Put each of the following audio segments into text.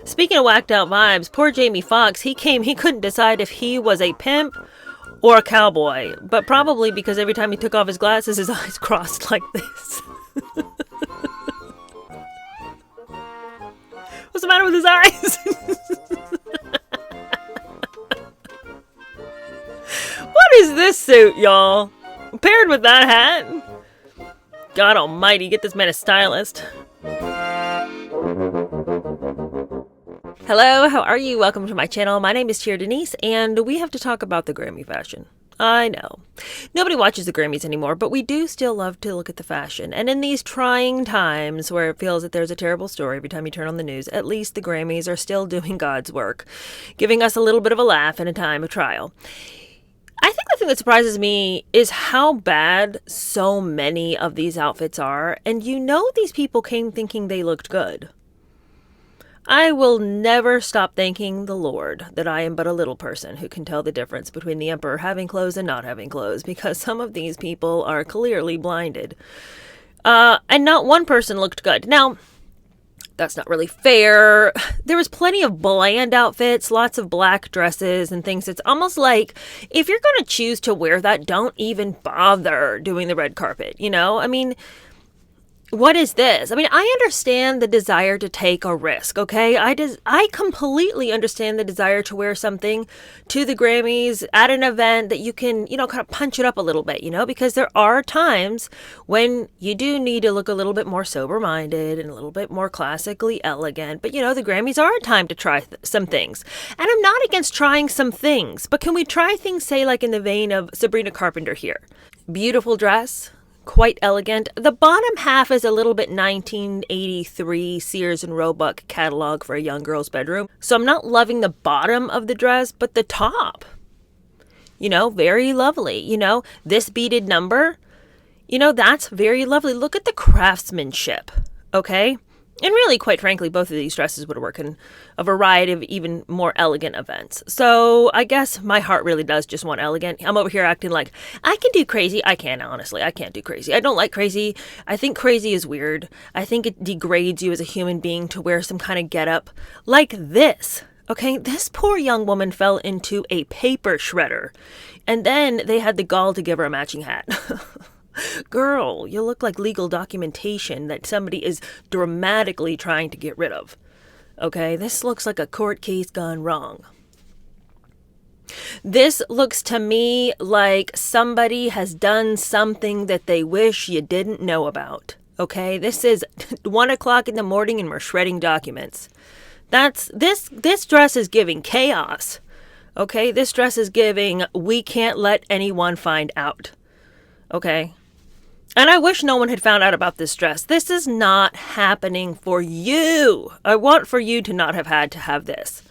Speaking of whacked out vibes, poor Jamie Foxx, he couldn't decide if he was a pimp or a cowboy, but probably because every time he took off his glasses, his eyes crossed like this. What's the matter with his eyes? What is this suit, y'all? Paired with that hat? God almighty, get this man a stylist. Hello, how are you? Welcome to my channel. My name is Cheer Denise, and we have to talk about the Grammy fashion. I know. Nobody watches the Grammys anymore, but we do still love to look at the fashion. And in these trying times where it feels that there's a terrible story every time you turn on the news, at least the Grammys are still doing God's work, giving us a little bit of a laugh in a time of trial. I think the thing that surprises me is how bad so many of these outfits are, and you know these people came thinking they looked good. I will never stop thanking the Lord that I am but a little person who can tell the difference between the emperor having clothes and not having clothes, because some of these people are clearly blinded. And not one person looked good. Now, that's not really fair. There was plenty of bland outfits, lots of black dresses and things. It's almost like if you're going to choose to wear that, don't even bother doing the red carpet, you know? I mean, what is this? I mean, I understand the desire to take a risk, okay? I completely understand the desire to wear something to the Grammys at an event that you can, kind of punch it up a little bit, because there are times when you do need to look a little bit more sober-minded and a little bit more classically elegant. But, the Grammys are a time to try some things. And I'm not against trying some things, but can we try things, say, like in the vein of Sabrina Carpenter here? Beautiful dress. Quite elegant. The bottom half is a little bit 1983 Sears and Roebuck catalog for a young girl's bedroom. So I'm not loving the bottom of the dress, but the top, very lovely. This beaded number, that's very lovely. Look at the craftsmanship, okay? And really, quite frankly, both of these dresses would work in a variety of even more elegant events. So I guess my heart really does just want elegant. I'm over here acting like I can do crazy. I can't, honestly. I can't do crazy. I don't like crazy. I think crazy is weird. I think it degrades you as a human being to wear some kind of getup like this. Okay, this poor young woman fell into a paper shredder. And then they had the gall to give her a matching hat. Girl, you look like legal documentation that somebody is dramatically trying to get rid of. Okay, this looks like a court case gone wrong. This looks to me like somebody has done something that they wish you didn't know about. Okay, this is 1 o'clock in the morning and we're shredding documents. This dress is giving chaos. Okay, this dress is giving we can't let anyone find out. Okay. And I wish no one had found out about this dress. This is not happening for you. I want for you to not have had to have this.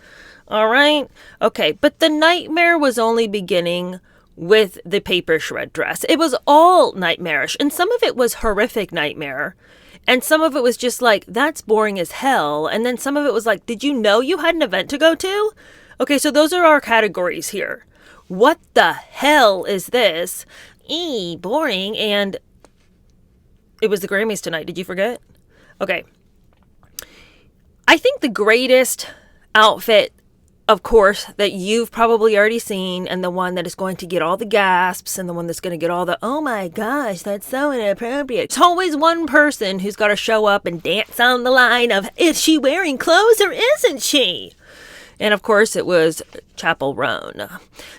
All right? Okay, but the nightmare was only beginning with the paper shred dress. It was all nightmarish, and some of it was horrific nightmare, and some of it was just like, that's boring as hell, and then some of it was like, did you know you had an event to go to? Okay, so those are our categories here. What the hell is this? Boring, and it was the Grammys tonight. Did you forget? Okay. I think the greatest outfit, of course, that you've probably already seen, and the one that is going to get all the gasps, and the one that's going to get all the, oh my gosh, that's so inappropriate. It's always one person who's got to show up and dance on the line of, is she wearing clothes or isn't she? And of course, it was Chappell Roan.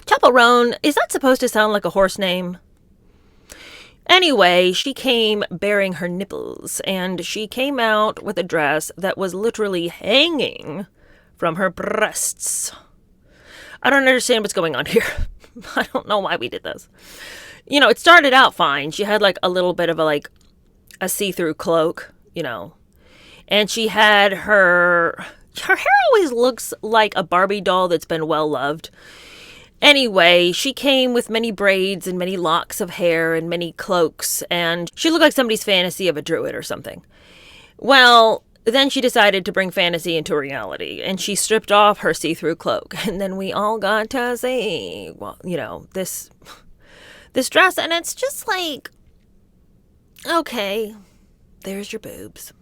Chappell Roan, is that supposed to sound like a horse name? Anyway, she came bearing her nipples, and she came out with a dress that was literally hanging from her breasts. I don't understand what's going on here. I don't know why we did this. It started out fine. She had like a little bit of a see-through cloak, and she had her hair always looks like a Barbie doll that's been well loved. Anyway, she came with many braids and many locks of hair and many cloaks, and she looked like somebody's fantasy of a druid or something. Well, then she decided to bring fantasy into reality, and she stripped off her see-through cloak, and then we all got to see, this dress, and it's just like, okay, there's your boobs.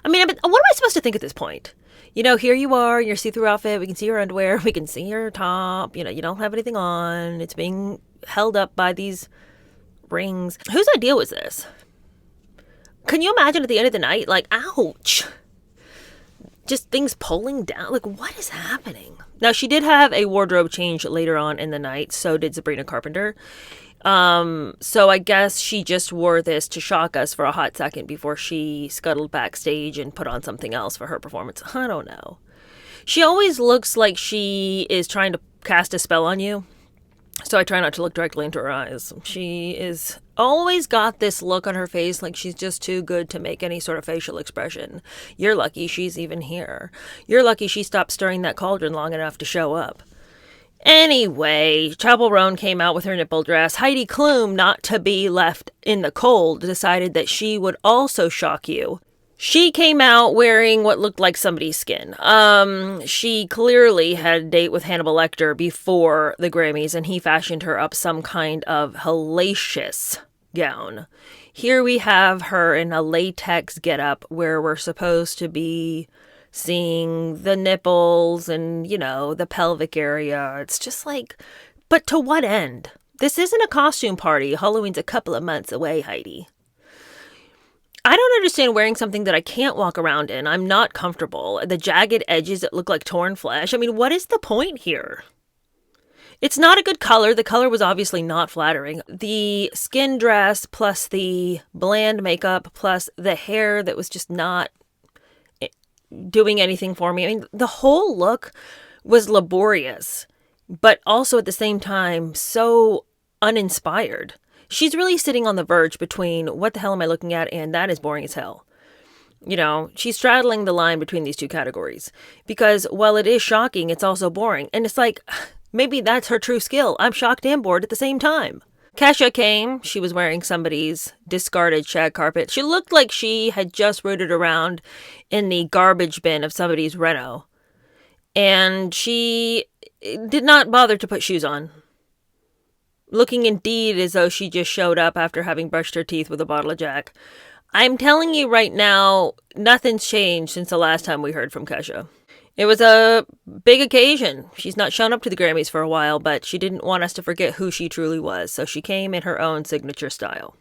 I mean, what am I supposed to think at this point? Here you are in your see-through outfit. We can see your underwear. We can see your top. You don't have anything on. It's being held up by these rings. Whose idea was this? Can you imagine at the end of the night, like, ouch, just things pulling down? Like, what is happening? Now, she did have a wardrobe change later on in the night. So did Sabrina Carpenter. So I guess she just wore this to shock us for a hot second before she scuttled backstage and put on something else for her performance. I don't know. She always looks like she is trying to cast a spell on you. So I try not to look directly into her eyes. She is always got this look on her face like she's just too good to make any sort of facial expression. You're lucky she's even here. You're lucky she stopped stirring that cauldron long enough to show up. Anyway, Chapel Roan came out with her nipple dress. Heidi Klum, not to be left in the cold, decided that she would also shock you. She came out wearing what looked like somebody's skin. She clearly had a date with Hannibal Lecter before the Grammys, and he fashioned her up some kind of hellacious gown. Here we have her in a latex getup where we're supposed to be seeing the nipples and, the pelvic area. It's just like, but to what end? This isn't a costume party. Halloween's a couple of months away, Heidi. I don't understand wearing something that I can't walk around in. I'm not comfortable. The jagged edges that look like torn flesh. I mean, what is the point here? It's not a good color. The color was obviously not flattering. The skin dress plus the bland makeup plus the hair that was just not doing anything for me. I mean, the whole look was laborious, but also at the same time so uninspired. She's really sitting on the verge between what the hell am I looking at and that is boring as hell. She's straddling the line between these two categories because while it is shocking, it's also boring. And it's like, maybe that's her true skill. I'm shocked and bored at the same time. Kesha came. She was wearing somebody's discarded shag carpet. She looked like she had just rooted around in the garbage bin of somebody's reno. And she did not bother to put shoes on. Looking indeed as though she just showed up after having brushed her teeth with a bottle of Jack. I'm telling you right now, nothing's changed since the last time we heard from Kesha. It was a big occasion. She's not shown up to the Grammys for a while, but she didn't want us to forget who she truly was, so she came in her own signature style.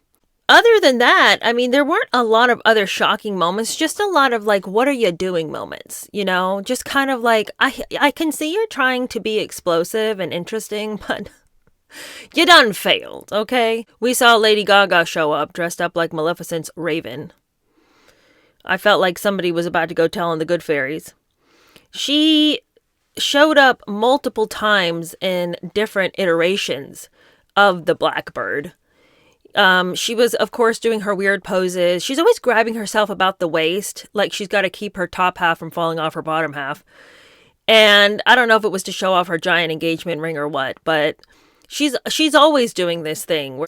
Other than that, I mean, there weren't a lot of other shocking moments, just a lot of like, what are you doing moments, Just kind of like, I can see you're trying to be explosive and interesting, but you done failed, okay? We saw Lady Gaga show up dressed up like Maleficent's Raven. I felt like somebody was about to go tell on the good fairies. She showed up multiple times in different iterations of the Blackbird. She was, of course, doing her weird poses. She's always grabbing herself about the waist, like she's got to keep her top half from falling off her bottom half. And I don't know if it was to show off her giant engagement ring or what, but she's always doing this thing.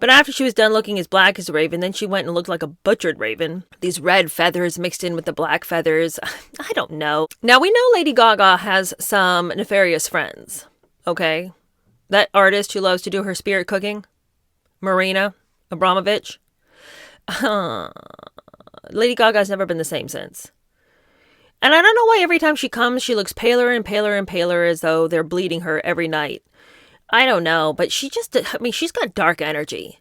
But after she was done looking as black as a raven, then she went and looked like a butchered raven. These red feathers mixed in with the black feathers. I don't know. Now, we know Lady Gaga has some nefarious friends, okay? That artist who loves to do her spirit cooking, Marina Abramovich. Lady Gaga's never been the same since. And I don't know why every time she comes, she looks paler and paler and paler as though they're bleeding her every night. I don't know, but she's got dark energy.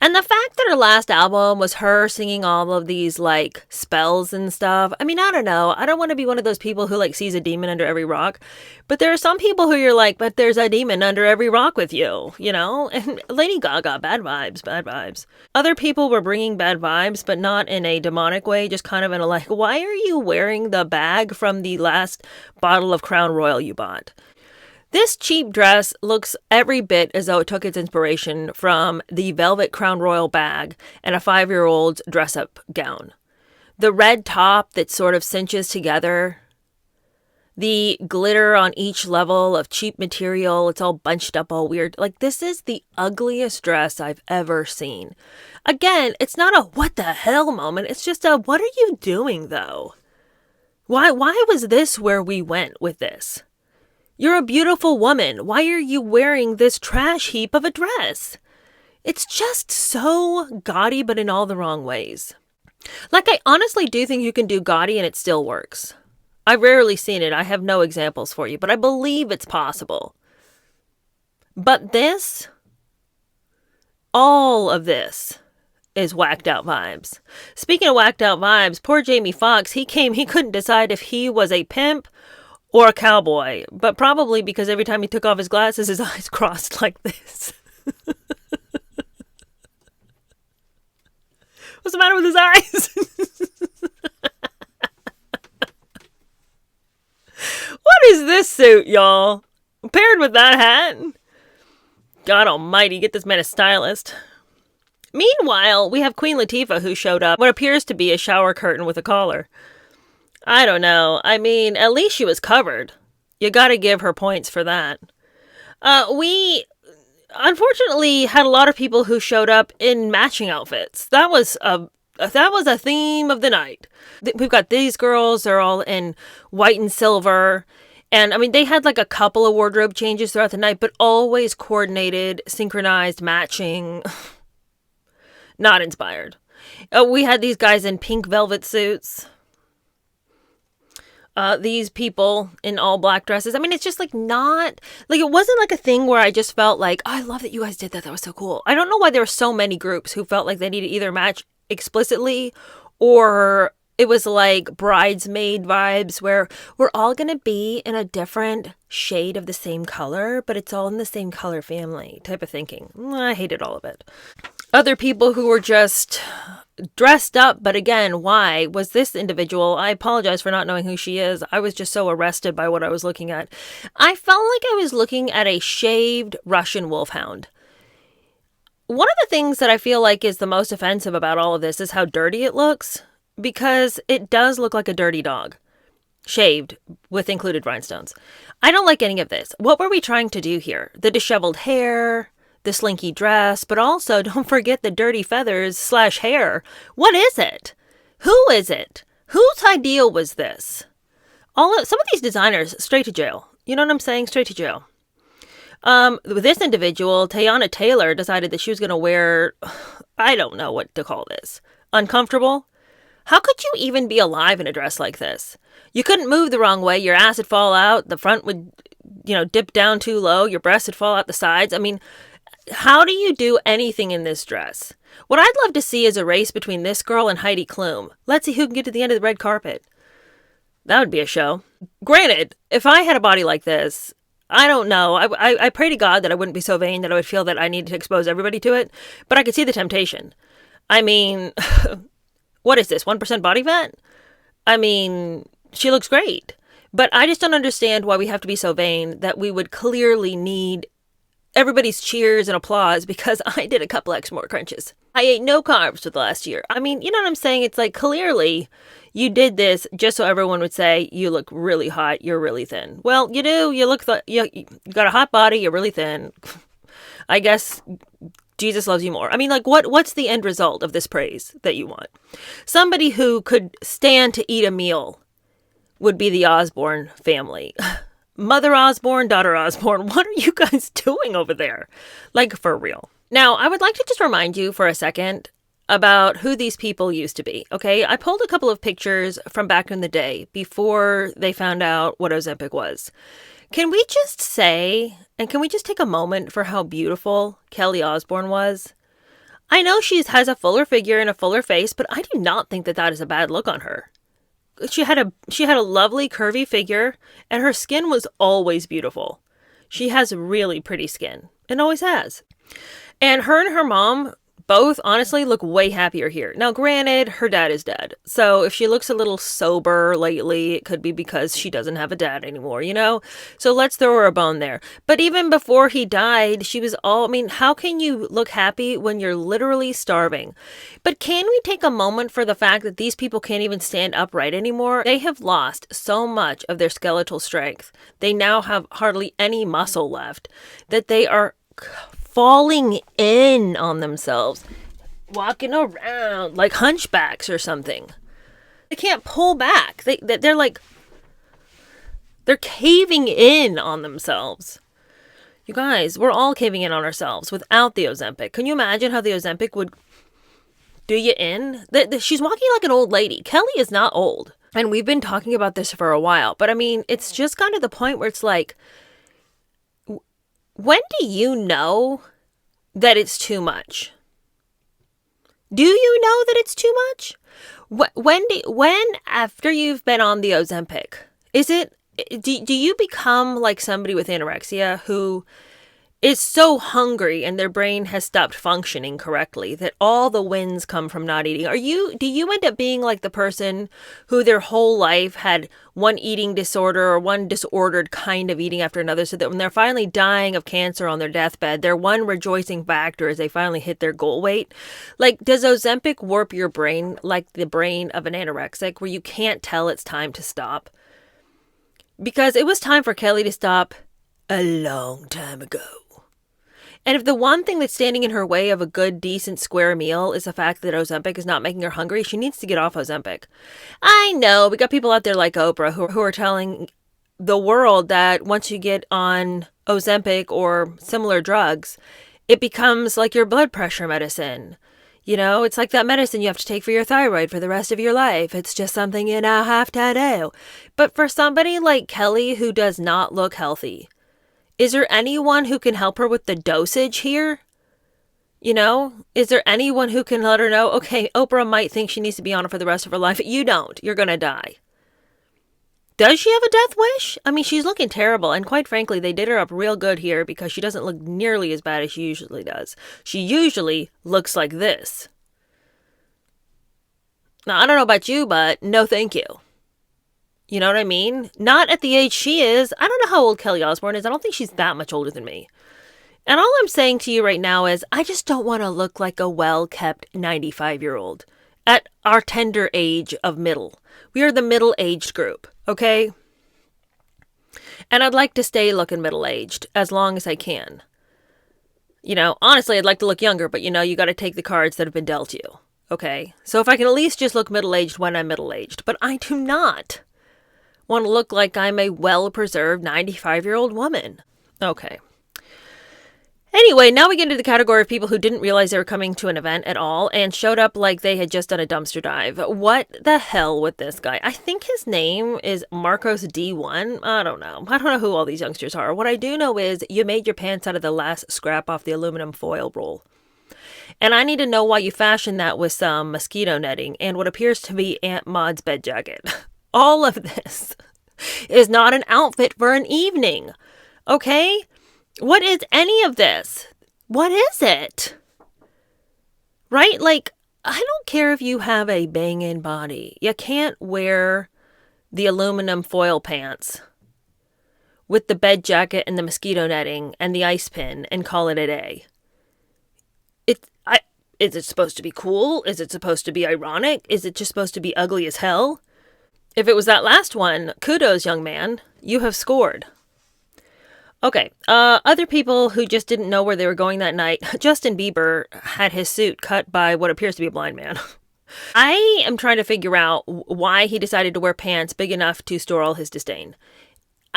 And the fact that her last album was her singing all of these, like, spells and stuff, I mean, I don't know. I don't want to be one of those people who, like, sees a demon under every rock. But there are some people who you're like, but there's a demon under every rock with you, And Lady Gaga, bad vibes, bad vibes. Other people were bringing bad vibes, but not in a demonic way, just kind of in a, like, why are you wearing the bag from the last bottle of Crown Royal you bought? This cheap dress looks every bit as though it took its inspiration from the velvet Crown Royal bag and a 5-year-old's dress-up gown. The red top that sort of cinches together, the glitter on each level of cheap material, it's all bunched up all weird. Like, this is the ugliest dress I've ever seen. Again, it's not a what the hell moment, it's just a what are you doing though? Why was this where we went with this? You're a beautiful woman. Why are you wearing this trash heap of a dress? It's just so gaudy, but in all the wrong ways. Like, I honestly do think you can do gaudy and it still works. I've rarely seen it. I have no examples for you, but I believe it's possible. But this, all of this is whacked out vibes. Speaking of whacked out vibes, poor Jamie Foxx, he couldn't decide if he was a pimp or a cowboy, but probably because every time he took off his glasses, his eyes crossed like this. What's the matter with his eyes? What is this suit, y'all? Paired with that hat? God almighty, get this man a stylist. Meanwhile, we have Queen Latifah who showed up what appears to be a shower curtain with a collar. I don't know. I mean, at least she was covered. You gotta give her points for that. We unfortunately had a lot of people who showed up in matching outfits. That was a theme of the night. We've got these girls, they're all in white and silver. And I mean, they had like a couple of wardrobe changes throughout the night, but always coordinated, synchronized, matching. Not inspired. We had these guys in pink velvet suits. These people in all black dresses. I mean, it's just like not, like it wasn't like a thing where I just felt like, oh, I love that you guys did that. That was so cool. I don't know why there were so many groups who felt like they needed either match explicitly or it was like bridesmaid vibes where we're all going to be in a different shade of the same color, but it's all in the same color family type of thinking. I hated all of it. Other people who were just dressed up, but again, why was this individual? I apologize for not knowing who she is. I was just so arrested by what I was looking at. I felt like I was looking at a shaved Russian wolfhound. One of the things that I feel like is the most offensive about all of this is how dirty it looks, because it does look like a dirty dog, shaved with included rhinestones. I don't like any of this. What were we trying to do here? The disheveled hair, the slinky dress, but also don't forget the dirty feathers / hair. What is it? Who is it? Whose idea was this? Some of these designers, straight to jail. You know what I'm saying? Straight to jail. With this individual, Teyana Taylor decided that she was going to wear, I don't know what to call this, uncomfortable. How could you even be alive in a dress like this? You couldn't move the wrong way. Your ass would fall out. The front would, dip down too low. Your breasts would fall out the sides. I mean, how do you do anything in this dress? What I'd love to see is a race between this girl and Heidi Klum. Let's see who can get to the end of the red carpet. That would be a show. Granted, if I had a body like this, I don't know. I pray to God that I wouldn't be so vain that I would feel that I needed to expose everybody to it. But I could see the temptation. I mean, what is this? 1% body fat? I mean, she looks great. But I just don't understand why we have to be so vain that we would clearly need everybody's cheers and applause because I did a couple extra more crunches. I ate no carbs for the last year. I mean, you know what I'm saying? It's like clearly you did this just so everyone would say you look really hot, you're really thin. Well, you do. You look you got a hot body, you're really thin. I guess Jesus loves you more. I mean, like what's the end result of this praise that you want? Somebody who could stand to eat a meal would be the Osborne family. Mother Osborne, daughter Osborne, what are you guys doing over there? Like, for real. Now, I would like to just remind you for a second about who these people used to be, okay? I pulled a couple of pictures from back in the day before they found out what Ozempic was. Can we just say, and can we just take a moment for how beautiful Kelly Osborne was? I know she has a fuller figure and a fuller face, but I do not think that that is a bad look on her. She had a lovely curvy figure and her skin was always beautiful. She has really pretty skin and always has. And her mom both honestly look way happier here. Now, granted, her dad is dead. So if she looks a little sober lately, it could be because she doesn't have a dad anymore, you know? So let's throw her a bone there. But even before he died, she was how can you look happy when you're literally starving? But can we take a moment for the fact that these people can't even stand upright anymore? They have lost so much of their skeletal strength. They now have hardly any muscle left, that they are falling in on themselves, walking around like hunchbacks or something. They can't pull back. They're caving in on themselves. You guys, we're all caving in on ourselves without the Ozempic. Can you imagine how the Ozempic would do you in? She's walking like an old lady. Kelly is not old. And we've been talking about this for a while, but I mean, it's just gotten to the point where it's like, when do you know that it's too much? Do you know that it's too much? When after you've been on the Ozempic, do you become like somebody with anorexia who is so hungry and their brain has stopped functioning correctly that all the wins come from not eating? Do you end up being like the person who their whole life had one eating disorder or one disordered kind of eating after another, so that when they're finally dying of cancer on their deathbed, their one rejoicing factor is they finally hit their goal weight? Like, does Ozempic warp your brain like the brain of an anorexic, where you can't tell it's time to stop? Because it was time for Kelly to stop a long time ago. And if the one thing that's standing in her way of a good, decent, square meal is the fact that Ozempic is not making her hungry, she needs to get off Ozempic. I know, we got people out there like Oprah who are telling the world that once you get on Ozempic or similar drugs, it becomes like your blood pressure medicine. You know, it's like that medicine you have to take for your thyroid for the rest of your life. It's just something you now have to do. But for somebody like Kelly who does not look healthy, is there anyone who can help her with the dosage here? You know, is there anyone who can let her know, okay, Oprah might think she needs to be on it for the rest of her life. You don't. You're going to die. Does she have a death wish? I mean, she's looking terrible. And quite frankly, they did her up real good here because she doesn't look nearly as bad as she usually does. She usually looks like this. Now, I don't know about you, but no thank you. You know what I mean? Not at the age she is. I don't know how old Kelly Osborne is. I don't think she's that much older than me. And all I'm saying to you right now is I just don't want to look like a well-kept 95-year-old at our tender age of middle. We are the middle-aged group, okay? And I'd like to stay looking middle-aged as long as I can. You know, honestly, I'd like to look younger, but you know, you got to take the cards that have been dealt you, okay? So if I can at least just look middle-aged when I'm middle-aged, but I do not want to look like I'm a well-preserved 95-year-old woman. Okay. Anyway, now we get into the category of people who didn't realize they were coming to an event at all and showed up like they had just done a dumpster dive. What the hell with this guy? I think his name is Marcos D1. I don't know. I don't know who all these youngsters are. What I do know is you made your pants out of the last scrap off the aluminum foil roll. And I need to know why you fashioned that with some mosquito netting and what appears to be Aunt Maud's bed jacket. All of this is not an outfit for an evening. Okay? What is any of this? What is it? Right? Like, I don't care if you have a banging body. You can't wear the aluminum foil pants with the bed jacket and the mosquito netting and the ice pin and call it a day. Is it supposed to be cool? Is it supposed to be ironic? Is it just supposed to be ugly as hell? If it was that last one, kudos, young man. You have scored. Okay, other people who just didn't know where they were going that night. Justin Bieber had his suit cut by what appears to be a blind man. I am trying to figure out why he decided to wear pants big enough to store all his disdain.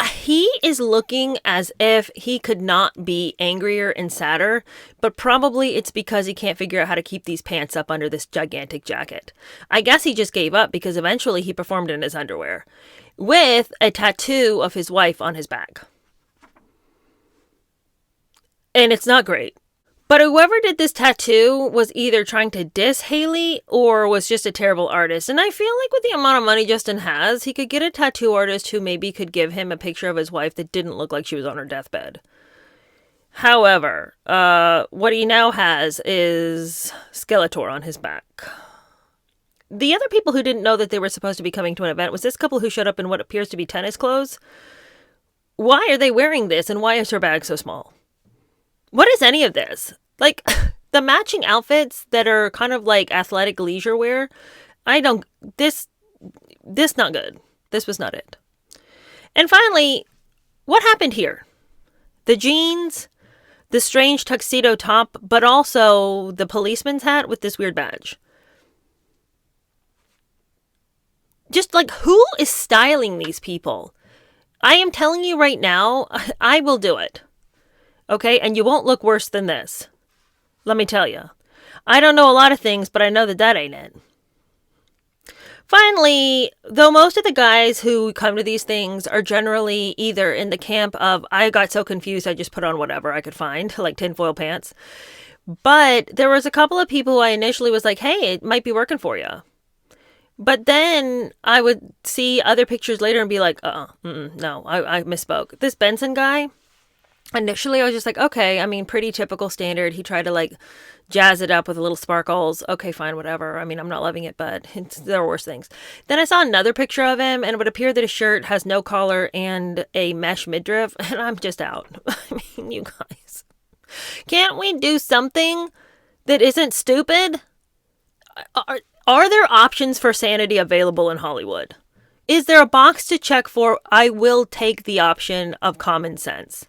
He is looking as if he could not be angrier and sadder, but probably it's because he can't figure out how to keep these pants up under this gigantic jacket. I guess he just gave up because eventually he performed in his underwear with a tattoo of his wife on his back. And it's not great. But whoever did this tattoo was either trying to diss Hailey or was just a terrible artist. And I feel like with the amount of money Justin has, he could get a tattoo artist who maybe could give him a picture of his wife that didn't look like she was on her deathbed. However, what he now has is Skeletor on his back. The other people who didn't know that they were supposed to be coming to an event was this couple who showed up in what appears to be tennis clothes. Why are they wearing this and why is her bag so small? What is any of this? Like, the matching outfits that are kind of like athletic leisure wear, this not good. This was not it. And finally, what happened here? The jeans, the strange tuxedo top, but also the policeman's hat with this weird badge. Just like, who is styling these people? I am telling you right now, I will do it. Okay, and you won't look worse than this. Let me tell you. I don't know a lot of things, but I know that ain't it. Finally, though most of the guys who come to these things are generally either in the camp of, I got so confused I just put on whatever I could find, like tinfoil pants. But there was a couple of people who I initially was like, hey, it might be working for you. But then I would see other pictures later and be like, no, I misspoke. This Benson guy, initially I was just like, okay, I mean, pretty typical standard. He tried to like jazz it up with a little sparkles. Okay, fine, whatever. I mean, I'm not loving it, but there are worse things. Then I saw another picture of him, and it would appear that his shirt has no collar and a mesh midriff, and I'm just out. I mean, you guys, can't we do something that isn't stupid? Are there options for sanity available in Hollywood? Is there a box to check for, I will take the option of common sense?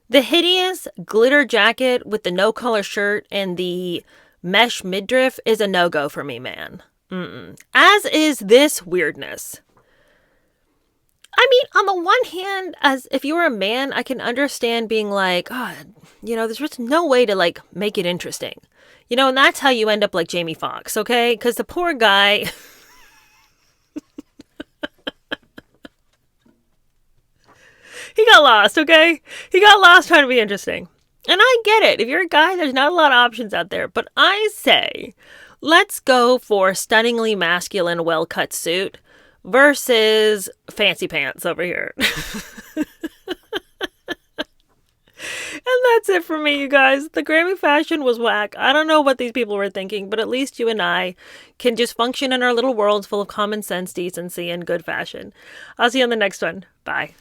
The hideous glitter jacket with the no-collar shirt and the mesh midriff is a no-go for me, man. As is this weirdness. I mean, on the one hand, as if you were a man, I can understand being like, oh, there's just no way to like make it interesting. And that's how you end up like Jamie Foxx, okay? Because the poor guy... he got lost, okay? He got lost trying to be interesting. And I get it. If you're a guy, there's not a lot of options out there. But I say, let's go for a stunningly masculine, well-cut suit versus fancy pants over here. And that's it for me, you guys. The Grammy fashion was whack. I don't know what these people were thinking, but at least you and I can just function in our little worlds full of common sense, decency, and good fashion. I'll see you on the next one. Bye.